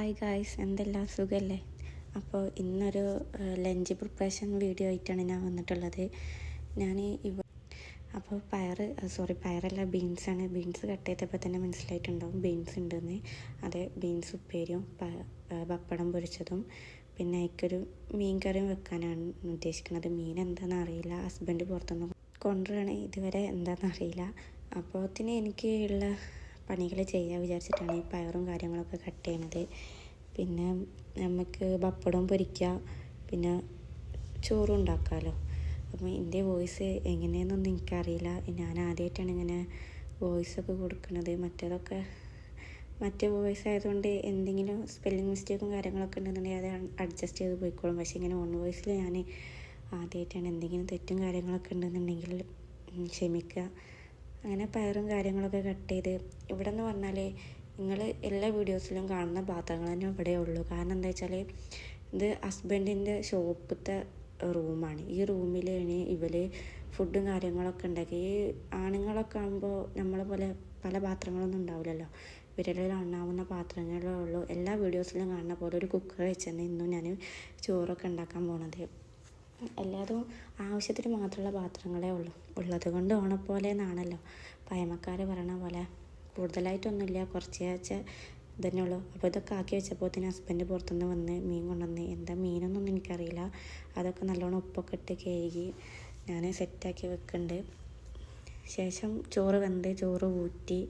Hi guys, എന്തെല്ലാം സുഖമല്ലേ? അപ്പോൾ ഇന്നൊരു ലഞ്ച് പ്രിപ്പറേഷൻ വീഡിയോ ആയിട്ടാണ് ഞാൻ വന്നിട്ടുള്ളത്. ഞാൻ അപ്പോൾ പയറല്ല, ബീൻസാണ്. ബീൻസ് കട്ട് ചെയ്തപ്പോൾ തന്നെ മനസ്സിലായിട്ടുണ്ടാവും ബീൻസ് ഉണ്ടെന്ന്. അതെ, ബീൻസ് ഉപ്പേരിയും പപ്പടം പൊരിച്ചതും പിന്നെ അതിക്കൊരു മീൻ കറിയും വെക്കാനാണ് ഉദ്ദേശിക്കുന്നത്. മീൻ എന്താണെന്ന് അറിയില്ല, ഹസ്ബൻഡ് പുറത്തുനിന്ന് കൊണ്ടുവരാണ്, ഇതുവരെ എന്താണെന്ന് അറിയില്ല. അപ്പോഴത്തേന് എനിക്ക് ഉള്ള പണികൾ ചെയ്യാൻ വിചാരിച്ചിട്ടാണ് ഈ പയറും കാര്യങ്ങളൊക്കെ കട്ട് ചെയ്യണത്. പിന്നെ നമുക്ക് പപ്പടം പൊരിക്കുക, പിന്നെ ചോറും ഉണ്ടാക്കാമല്ലോ. അപ്പം എൻ്റെ വോയിസ് എങ്ങനെയെന്നൊന്നും എനിക്കറിയില്ല. ഞാൻ ആദ്യമായിട്ടാണ് ഇങ്ങനെ വോയിസൊക്കെ കൊടുക്കുന്നത്. മറ്റേ വോയിസ് ആയതുകൊണ്ട് എന്തെങ്കിലും സ്പെല്ലിങ് മിസ്റ്റേക്കും കാര്യങ്ങളൊക്കെ ഉണ്ടെന്നുണ്ടെങ്കിൽ അത് അഡ്ജസ്റ്റ് ചെയ്ത് പോയിക്കോളും. പക്ഷേ ഇങ്ങനെ ഓൺ വോയിസിൽ ഞാൻ ആദ്യമായിട്ടാണ്. എന്തെങ്കിലും തെറ്റും കാര്യങ്ങളൊക്കെ ഉണ്ടെന്നുണ്ടെങ്കിൽ ക്ഷമിക്കുക. അങ്ങനെ പയറും കാര്യങ്ങളൊക്കെ കട്ട് ചെയ്ത്, ഇവിടെ എന്ന് പറഞ്ഞാൽ നിങ്ങൾ എല്ലാ വീഡിയോസിലും കാണുന്ന പാത്രങ്ങൾ തന്നെ ഇവിടെ ഉള്ളൂ. കാരണം എന്താ വെച്ചാൽ ഇത് ഹസ്ബൻഡിൻ്റെ ഷോപ്പിലത്തെ റൂമാണ്. ഈ റൂമിലാണ് ഇവർ ഫുഡും കാര്യങ്ങളൊക്കെ ഉണ്ടാക്കി. ഈ ആണുങ്ങളൊക്കെ ആകുമ്പോൾ നമ്മളെ പോലെ പല പാത്രങ്ങളൊന്നും ഉണ്ടാവില്ലല്ലോ. വിരലിൽ എണ്ണാവുന്ന പാത്രങ്ങളേ ഉള്ളൂ. എല്ലാ വീഡിയോസിലും കാണുന്ന പോലെ ഒരു കുക്കർ വെച്ചാണ് ഇന്നും ഞാൻ ചോറൊക്കെ ഉണ്ടാക്കാൻ പോണത്. എല്ലാതും ആവശ്യത്തിന് മാത്രമുള്ള പാത്രങ്ങളേ ഉള്ളത് കൊണ്ട് ഓണപ്പോലെ എന്നാണല്ലോ പഴമക്കാർ പറയണ പോലെ. കൂടുതലായിട്ടൊന്നുമില്ല, കുറച്ച് ഇതന്നെ ഉള്ളൂ. അപ്പോൾ ഇതൊക്കെ ആക്കി വെച്ചപ്പോഴത്തേന് ഹസ്ബൻഡ് പുറത്തുനിന്ന് വന്ന് മീൻ കൊണ്ടുവന്ന്. എന്താ മീനൊന്നും എനിക്കറിയില്ല. അതൊക്കെ നല്ലോണം ഉപ്പൊക്കെ ഇട്ട് കഴുകി ഞാൻ സെറ്റാക്കി വെക്കുന്നുണ്ട്. ശേഷം ചോറ് ഊറ്റി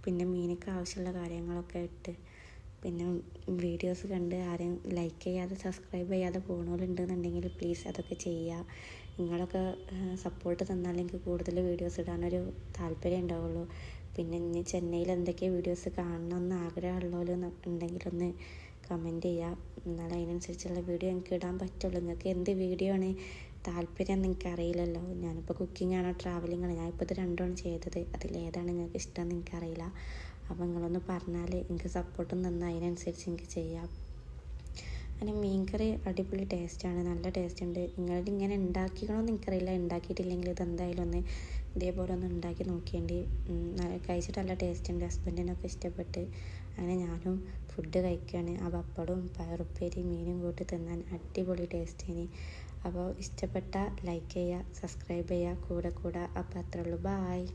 പിന്നെ മീനൊക്കെ ആവശ്യമുള്ള കാര്യങ്ങളൊക്കെ ഇട്ട്, പിന്നെ വീഡിയോസ് കണ്ട് ആരെയും ലൈക്ക് ചെയ്യാതെ സബ്സ്ക്രൈബ് ചെയ്യാതെ പോകുന്നവരുണ്ടെന്നുണ്ടെങ്കിൽ പ്ലീസ് അതൊക്കെ ചെയ്യുക. നിങ്ങളൊക്കെ സപ്പോർട്ട് തന്നാൽ എനിക്ക് കൂടുതൽ വീഡിയോസ് ഇടാനൊരു താല്പര്യം ഉണ്ടാവുള്ളൂ. പിന്നെ ഇനി ചെന്നൈയിൽ എന്തൊക്കെ വീഡിയോസ് കാണണമെന്ന് ആഗ്രഹമുള്ളവരുണ്ടെങ്കിലൊന്ന് കമൻറ്റ് ചെയ്യുക. എന്നാലും അതിനനുസരിച്ചുള്ള വീഡിയോ എനിക്ക് ഇടാൻ പറ്റുള്ളൂ. നിങ്ങൾക്ക് എന്ത് വീഡിയോ ആണ് താല്പര്യം എന്ന് എനിക്കറിയില്ലല്ലോ. ഞാനിപ്പോൾ കുക്കിംഗ് ആണോ ട്രാവലിംഗ് ആണോ, ഞാനിപ്പോൾ ഇത് രണ്ടുമാണ് ചെയ്തത്. അതിലേതാണ് നിങ്ങൾക്ക് ഇഷ്ടമെന്ന് എനിക്കറിയില്ല. അപ്പോൾ നിങ്ങളൊന്ന് പറഞ്ഞാൽ എനിക്ക് സപ്പോർട്ടും തന്നാൽ അതിനനുസരിച്ച് എനിക്ക് ചെയ്യാം. അങ്ങനെ മീൻകറി അടിപൊളി ടേസ്റ്റാണ്, നല്ല ടേസ്റ്റ് ഉണ്ട്. നിങ്ങളിങ്ങനെ ഉണ്ടാക്കിക്കണമെന്ന് എനിക്കറിയില്ല. ഉണ്ടാക്കിയിട്ടില്ലെങ്കിൽ ഇതെന്തായാലും ഒന്ന് ഇതേപോലെ ഒന്ന് ഉണ്ടാക്കി നോക്കിയേണ്ടി. കഴിച്ചിട്ട് നല്ല ടേസ്റ്റ് ഉണ്ട്, ഹസ്ബൻഡിനൊക്കെ ഇഷ്ടപ്പെട്ട്. അങ്ങനെ ഞാനും ഫുഡ് കഴിക്കുകയാണ്. ആ പപ്പടവും പയറുപ്പേരി മീനും കൂട്ടി തിന്നാൻ അടിപൊളി ടേസ്റ്റിന്. അപ്പോൾ ഇഷ്ടപ്പെട്ട ലൈക്ക് ചെയ്യുക, സബ്സ്ക്രൈബ് ചെയ്യുക, കൂടെ. അപ്പോൾ അത്രേ ഉള്ളൂ. ബായ്.